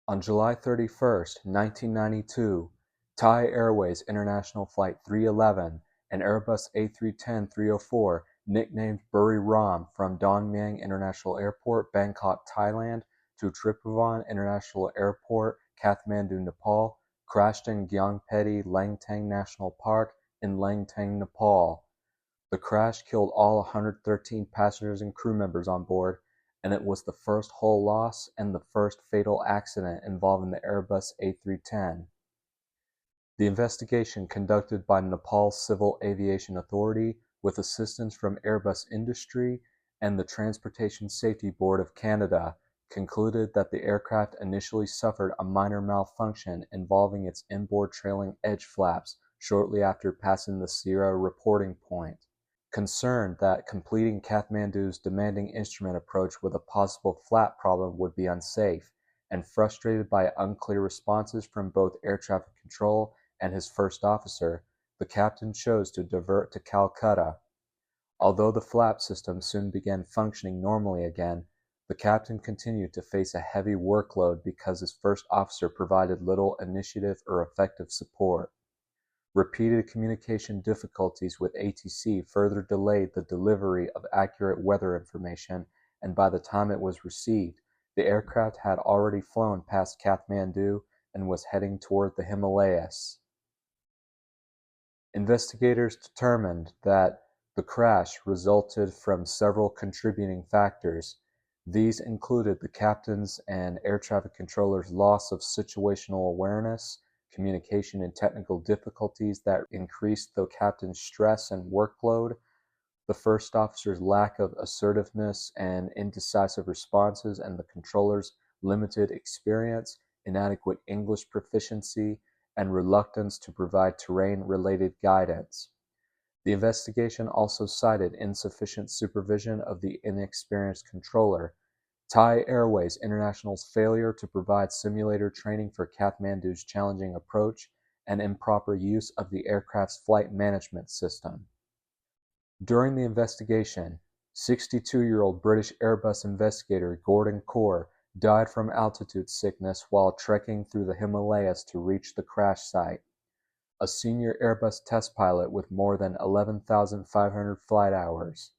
On July 31st, 1992, Thai Airways International Flight 311 and Airbus A310-304, nicknamed Buriram, from Don Mueang International Airport, Bangkok, Thailand, to Triphuvan International Airport, Kathmandu, Nepal, crashed in Gyeongpedi Langtang National Park in Langtang, Nepal. The crash killed all 113 passengers and crew members on board, and it was the first hull loss and the first fatal accident involving the Airbus A310. The investigation, conducted by Nepal Civil Aviation Authority with assistance from Airbus Industry and the Transportation Safety Board of Canada, concluded that the aircraft initially suffered a minor malfunction involving its inboard trailing edge flaps shortly after passing the Sierra reporting point. Concerned that completing Kathmandu's demanding instrument approach with a possible flap problem would be unsafe, and frustrated by unclear responses from both air traffic control and his first officer, the captain chose to divert to Calcutta. Although the flap system soon began functioning normally again, the captain continued to face a heavy workload because his first officer provided little initiative or effective support. Repeated communication difficulties with ATC further delayed the delivery of accurate weather information, and by the time it was received, the aircraft had already flown past Kathmandu and was heading toward the Himalayas. Investigators determined that the crash resulted from several contributing factors. These included the captain's and air traffic controller's loss of situational awareness, communication and technical difficulties that increased the captain's stress and workload, the first officer's lack of assertiveness and indecisive responses, and the controller's limited experience, inadequate English proficiency, and reluctance to provide terrain-related guidance. The investigation also cited insufficient supervision of the inexperienced controller, Thai Airways International's failure to provide simulator training for Kathmandu's challenging approach, and improper use of the aircraft's flight management system. During the investigation, 62-year-old British Airbus investigator Gordon Corr died from altitude sickness while trekking through the Himalayas to reach the crash site. A senior Airbus test pilot with more than 11,500 flight hours.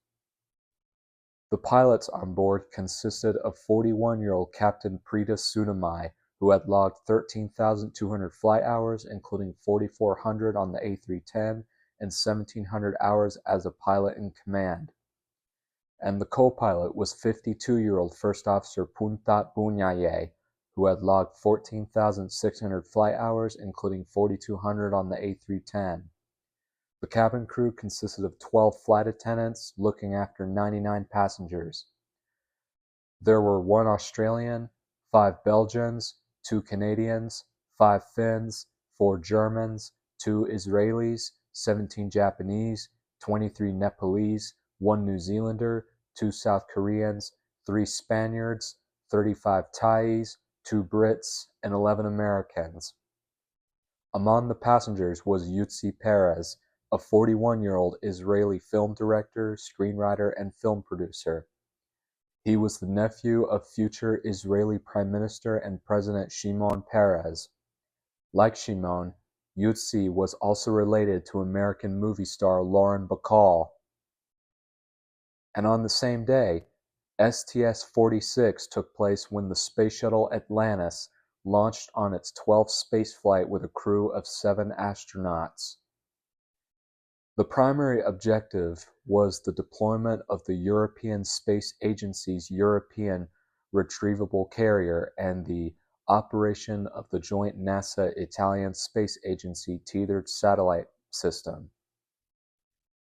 The pilots on board consisted of 41-year-old Captain Preeta Sunamai, who had logged 13,200 flight hours, including 4,400 on the A310 and 1,700 hours as a pilot in command. And the co-pilot was 52-year-old First Officer Puntat Bunyaye, who had logged 14,600 flight hours, including 4,200 on the A310. The cabin crew consisted of 12 flight attendants looking after 99 passengers. There were 1 Australian, 5 Belgians, 2 Canadians, 5 Finns, 4 Germans, 2 Israelis, 17 Japanese, 23 Nepalese, 1 New Zealander, 2 South Koreans, 3 Spaniards, 35 Thais, 2 Brits, and 11 Americans. Among the passengers was Yutzi Perez, a 41-year-old Israeli film director, screenwriter, and film producer. He was the nephew of future Israeli Prime Minister and President Shimon Peres. Like Shimon, Yutzi was also related to American movie star Lauren Bacall. And on the same day, STS-46 took place when the Space Shuttle Atlantis launched on its 12th spaceflight with a crew of 7 astronauts. The primary objective was the deployment of the European Space Agency's European Retrievable Carrier and the operation of the joint NASA-Italian Space Agency tethered satellite system.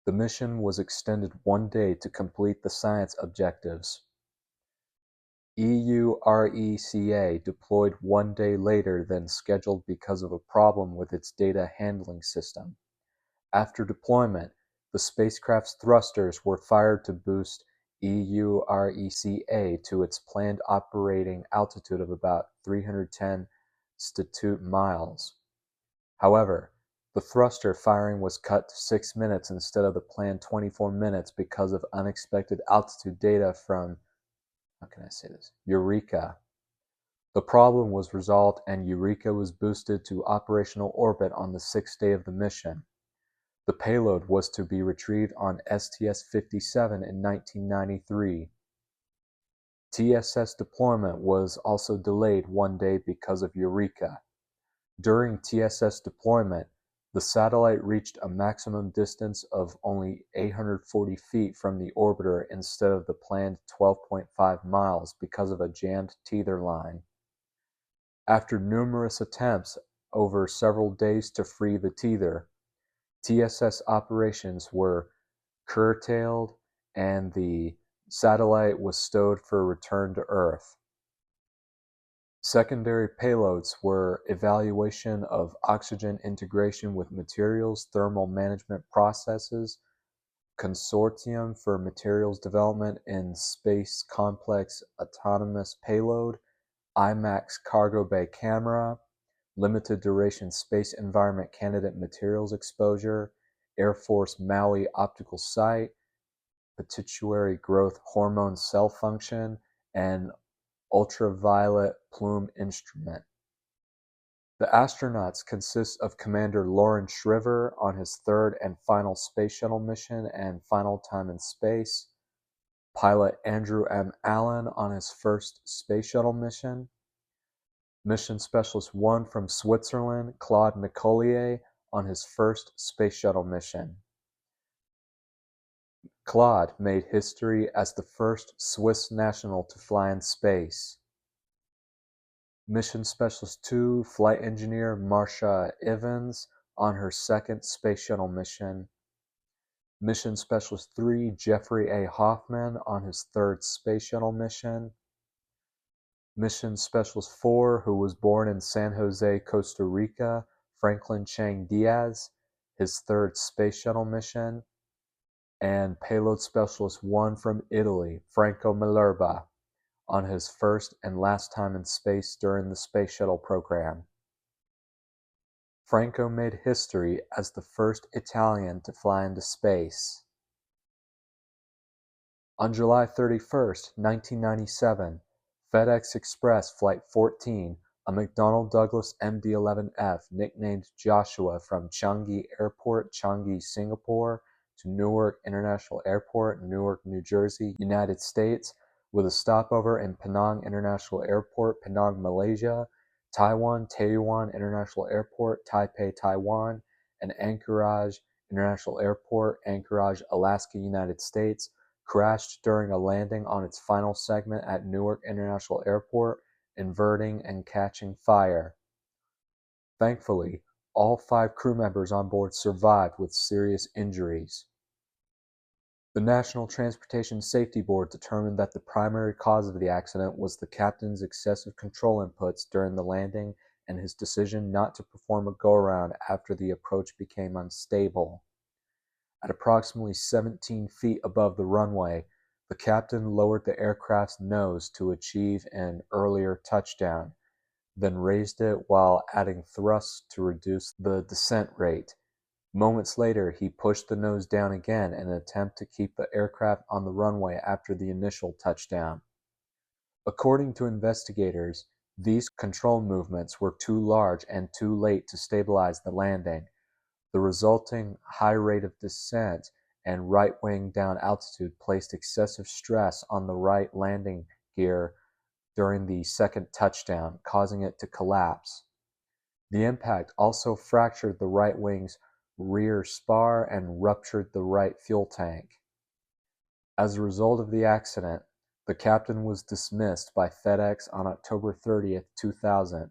The mission was extended 1 day to complete the science objectives. EURECA deployed 1 day later than scheduled because of a problem with its data handling system. After deployment, the spacecraft's thrusters were fired to boost EURECA to its planned operating altitude of about 310 statute miles. However, the thruster firing was cut to 6 minutes instead of the planned 24 minutes because of unexpected altitude data from, Eureka. The problem was resolved and Eureka was boosted to operational orbit on the sixth day of the mission. The payload was to be retrieved on STS-57 in 1993. TSS deployment was also delayed one day because of Eureka. During TSS deployment, the satellite reached a maximum distance of only 840 feet from the orbiter instead of the planned 12.5 miles because of a jammed tether line. After numerous attempts over several days to free the tether, TSS operations were curtailed and the satellite was stowed for return to Earth. Secondary payloads were evaluation of oxygen integration with materials thermal management processes, Consortium for Materials Development in Space Complex Autonomous Payload, IMAX Cargo Bay Camera, Limited Duration Space Environment Candidate Materials Exposure, Air Force Maui Optical Site, Pituitary Growth Hormone Cell Function, and Ultraviolet Plume Instrument. The astronauts consist of Commander Lawrence Shriver on his third and final Space Shuttle mission and final time in space, pilot Andrew M. Allen on his first Space Shuttle mission, Mission Specialist 1 from Switzerland, Claude Nicollier, on his first Space Shuttle mission. Claude made history as the first Swiss national to fly in space. Mission Specialist 2, Flight Engineer Marcia Evans, on her second Space Shuttle mission. Mission Specialist 3, Jeffrey A. Hoffman, on his third Space Shuttle mission. Mission Specialist 4, who was born in San Jose, Costa Rica, Franklin Chang Diaz, his third Space Shuttle mission. And Payload Specialist 1 from Italy, Franco Malerba, on his first and last time in space during the Space Shuttle program. Franco made history as the first Italian to fly into space. On July 31, 1997, FedEx Express Flight 14, a McDonnell Douglas MD-11F nicknamed Joshua from Changi Airport, Changi, Singapore, to Newark International Airport, Newark, New Jersey, United States, with a stopover in Penang International Airport, Penang, Malaysia, Taiwan International Airport, Taipei, Taiwan, and Anchorage International Airport, Anchorage, Alaska, United States, crashed during a landing on its final segment at Newark International Airport, inverting and catching fire. Thankfully, all 5 crew members on board survived with serious injuries. The National Transportation Safety Board determined that the primary cause of the accident was the captain's excessive control inputs during the landing and his decision not to perform a go-around after the approach became unstable. At approximately 17 feet above the runway, the captain lowered the aircraft's nose to achieve an earlier touchdown, then raised it while adding thrust to reduce the descent rate. Moments later, he pushed the nose down again in an attempt to keep the aircraft on the runway after the initial touchdown. According to investigators, these control movements were too large and too late to stabilize the landing. The resulting high rate of descent and right wing down altitude placed excessive stress on the right landing gear during the second touchdown, causing it to collapse. The impact also fractured the right wing's rear spar and ruptured the right fuel tank. As a result of the accident, the captain was dismissed by FedEx on October 30, 2000.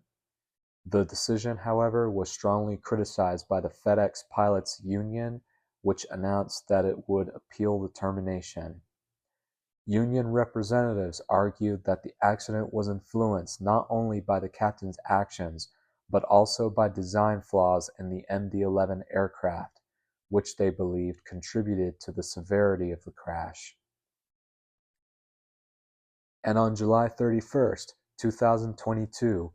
The decision, however, was strongly criticized by the FedEx Pilots Union, which announced that it would appeal the termination. Union representatives argued that the accident was influenced not only by the captain's actions, but also by design flaws in the MD-11 aircraft, which they believed contributed to the severity of the crash. And on July 31, 2022,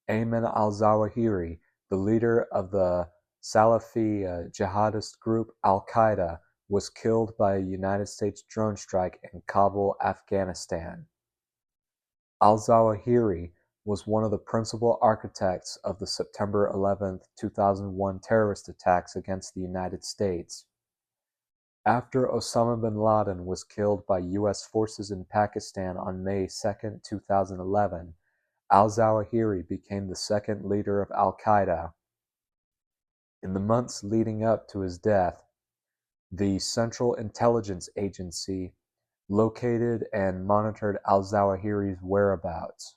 Ayman al-Zawahiri, the leader of the Salafi jihadist group Al-Qaeda, was killed by a United States drone strike in Kabul, Afghanistan. Al-Zawahiri was one of the principal architects of the September 11, 2001 terrorist attacks against the United States. After Osama bin Laden was killed by U.S. forces in Pakistan on May 2, 2011, al-Zawahiri became the second leader of al-Qaeda. In the months leading up to his death, the Central Intelligence Agency located and monitored al-Zawahiri's whereabouts.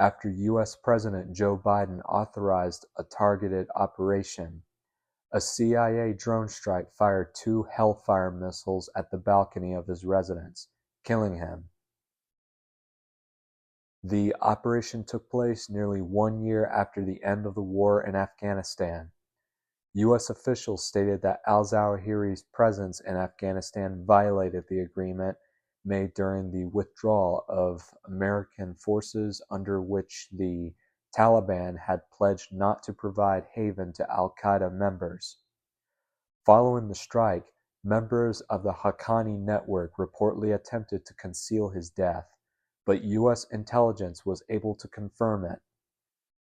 After U.S. President Joe Biden authorized a targeted operation, a CIA drone strike fired 2 Hellfire missiles at the balcony of his residence, killing him. The operation took place nearly 1 year after the end of the war in Afghanistan. U.S. officials stated that al-Zawahiri's presence in Afghanistan violated the agreement made during the withdrawal of American forces, under which the Taliban had pledged not to provide haven to al-Qaeda members. Following the strike, members of the Haqqani network reportedly attempted to conceal his death, but U.S. intelligence was able to confirm it.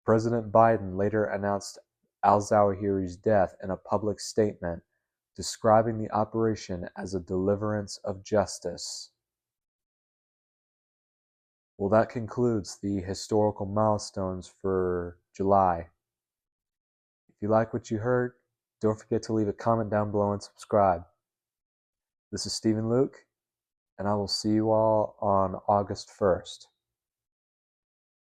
President Biden later announced al-Zawahiri's death in a public statement, describing the operation as a deliverance of justice. Well, that concludes the historical milestones for July. If you like what you heard, don't forget to leave a comment down below and subscribe. This is Stephen Luke, and I will see you all on August 1st.